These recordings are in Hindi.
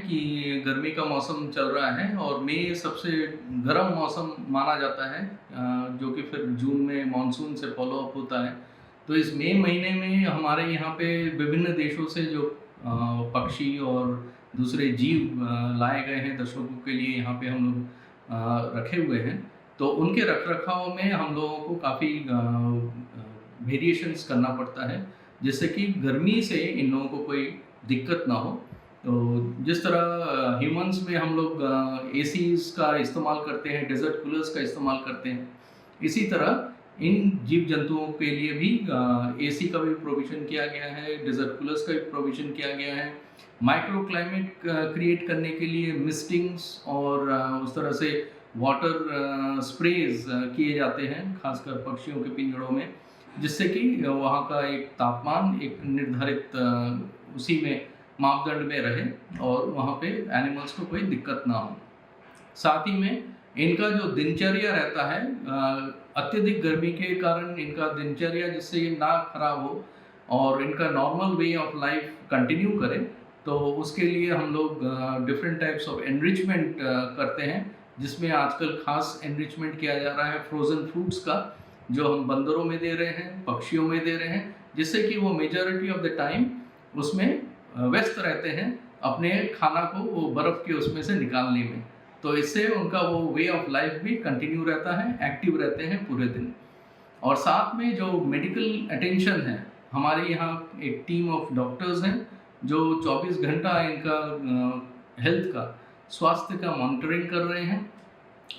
कि गर्मी का मौसम चल रहा है और मई सबसे गर्म मौसम माना जाता है, जो कि फिर जून में मानसून से फॉलो अप होता है। तो इस मई महीने में हमारे यहाँ पे विभिन्न देशों से जो पक्षी और दूसरे जीव लाए गए हैं दर्शकों के लिए यहाँ पे हम लोग रखे हुए हैं। तो उनके रख-रखाव में हम लोगों को काफ़ी वेरिएशंस करना पड़ता है, जिससे कि गर्मी से इन लोगों को कोई दिक्कत ना हो। तो जिस तरह ह्यूमन्स में हम लोग एसीज़ का इस्तेमाल करते हैं, डेज़र्ट कूलर्स का इस्तेमाल करते हैं, इसी तरह इन जीव-जंतुओं के लिए भी एसी का भी प्रोविज़न किया गया है, डेज़र्ट कूलर्स का भी प्रोविज़न किया गया है। माइक्रो क्लाइमेट क्रिएट करने के लिए मिस्टिंग्स और उस तरह से वाटर स्प्रेज़ किए जाते हैं, खासकर पक्षियों के पिंजड़ों में, जिससे कि वहाँ का एक तापमान एक निर्धारित उसी में मापदंड में रहे और वहाँ पे एनिमल्स को कोई दिक्कत ना हो। साथ ही में इनका जो दिनचर्या रहता है, अत्यधिक गर्मी के कारण इनका दिनचर्या जिससे ये ना खराब हो और इनका normal way of life continue करे, तो उसके लिए हम लोग डिफरेंट टाइप्स ऑफ एनरिचमेंट करते हैं, जिसमें आजकल खास एनरिचमेंट किया जा रहा है फ्रोज़न फ्रूट्स का, जो हम बंदरों में दे रहे हैं, पक्षियों में दे रहे हैं, जिससे कि वो मेजॉरिटी ऑफ द टाइम उसमें व्यस्त रहते हैं अपने खाना को वो बर्फ़ के उसमें से निकालने में। तो इससे उनका वो वे ऑफ लाइफ भी कंटिन्यू रहता है, एक्टिव रहते हैं पूरे दिन। और साथ में जो मेडिकल अटेंशन है, हमारे यहाँ एक टीम ऑफ डॉक्टर्स हैं जो 24 घंटा इनका हेल्थ का, स्वास्थ्य का मॉनिटरिंग कर रहे हैं।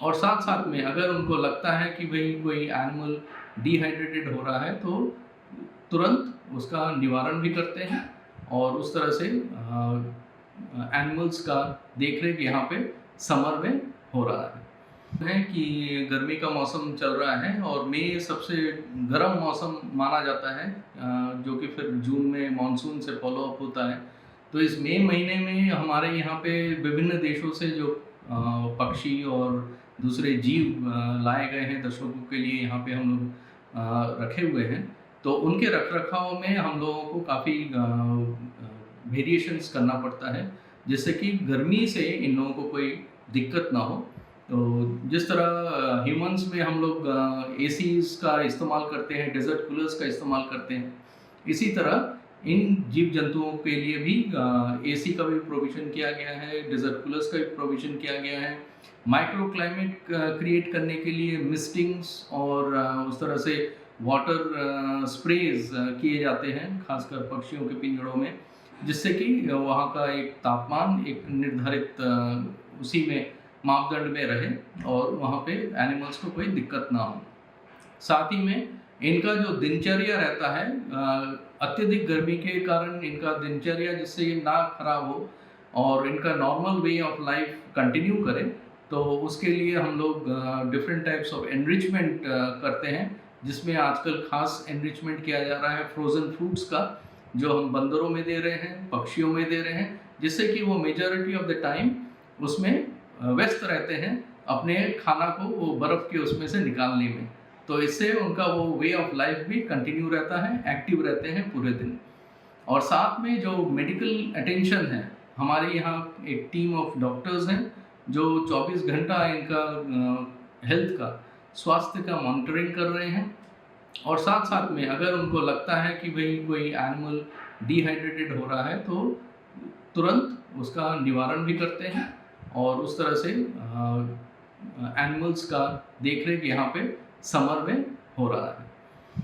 और साथ-साथ में अगर उनको लगता है कि भई कोई एनिमल डिहाइड्रेटेड हो रहा है, तो तुरंत उसका निवारण भी करते हैं और उस तरह से एनिमल्स का देख-रेख यहाँ पे समर में हो रहा है कि गर्मी का मौसम चल रहा है और मई सबसे गर्म मौसम माना जाता है, जो कि फिर जून में मानसून से फॉलो अप होता है। तो इस मई महीने में हमारे यहाँ पे विभिन्न देशों से जो पक्षी और दूसरे जीव लाए गए हैं दर्शकों के लिए यहाँ पे हम लोग रखे हुए हैं। तो उनके रख-रखाव में हम लोगों को काफ़ी वेरिएशंस करना पड़ता है, जिससे कि गर्मी से इन लोगों को कोई दिक्कत ना हो। तो जिस तरह ह्यूमन्स में हम लोग एसीज़ का इस्तेमाल करते हैं, डेज़र्ट कूलर्स का इस्तेमाल करते हैं, इसी तरह इन जीव-जंतुओं के लिए भी एसी का भी प्रोविज़न किया गया है, डेज़र्ट कूलर्स का भी प्रोविज़न किया गया है। माइक्रो क्लाइमेट क्रिएट करने के लिए मिस्टिंग्स और उस तरह से वाटर स्प्रेज़ किए जाते हैं, खासकर पक्षियों के पिंजड़ों में, जिससे कि वहाँ का एक तापमान एक निर्धारित उसी में मापदंड में रहे और वहाँ पे एनिमल्स को कोई दिक्कत ना हो। साथ ही में इनका जो दिनचर्या रहता है, अत्यधिक गर्मी के कारण इनका दिनचर्या जिससे ये ना खराब हो और इनका normal way of life continue करे, तो उसके लिए हम लोग डिफरेंट टाइप्स ऑफ एनरिचमेंट करते हैं, जिसमें आजकल खास एनरिचमेंट किया जा रहा है फ्रोज़न फ्रूट्स का, जो हम बंदरों में दे रहे हैं, पक्षियों में दे रहे हैं, जिससे कि वो मेजॉरिटी ऑफ द टाइम उसमें व्यस्त रहते हैं अपने खाना को वो बर्फ़ के उसमें से निकालने में। तो इससे उनका वो वे ऑफ लाइफ भी कंटिन्यू रहता है, एक्टिव रहते हैं पूरे दिन। और साथ में जो मेडिकल अटेंशन है, हमारे यहाँ एक टीम ऑफ डॉक्टर्स हैं जो 24 घंटा इनका हेल्थ का, स्वास्थ्य का मॉनिटरिंग कर रहे हैं। और साथ-साथ में अगर उनको लगता है कि भई कोई एनिमल डिहाइड्रेटेड हो रहा है, तो तुरंत उसका निवारण भी करते हैं और उस तरह से एनिमल्स का देख-रेख यहाँ पे समर में हो रहा है।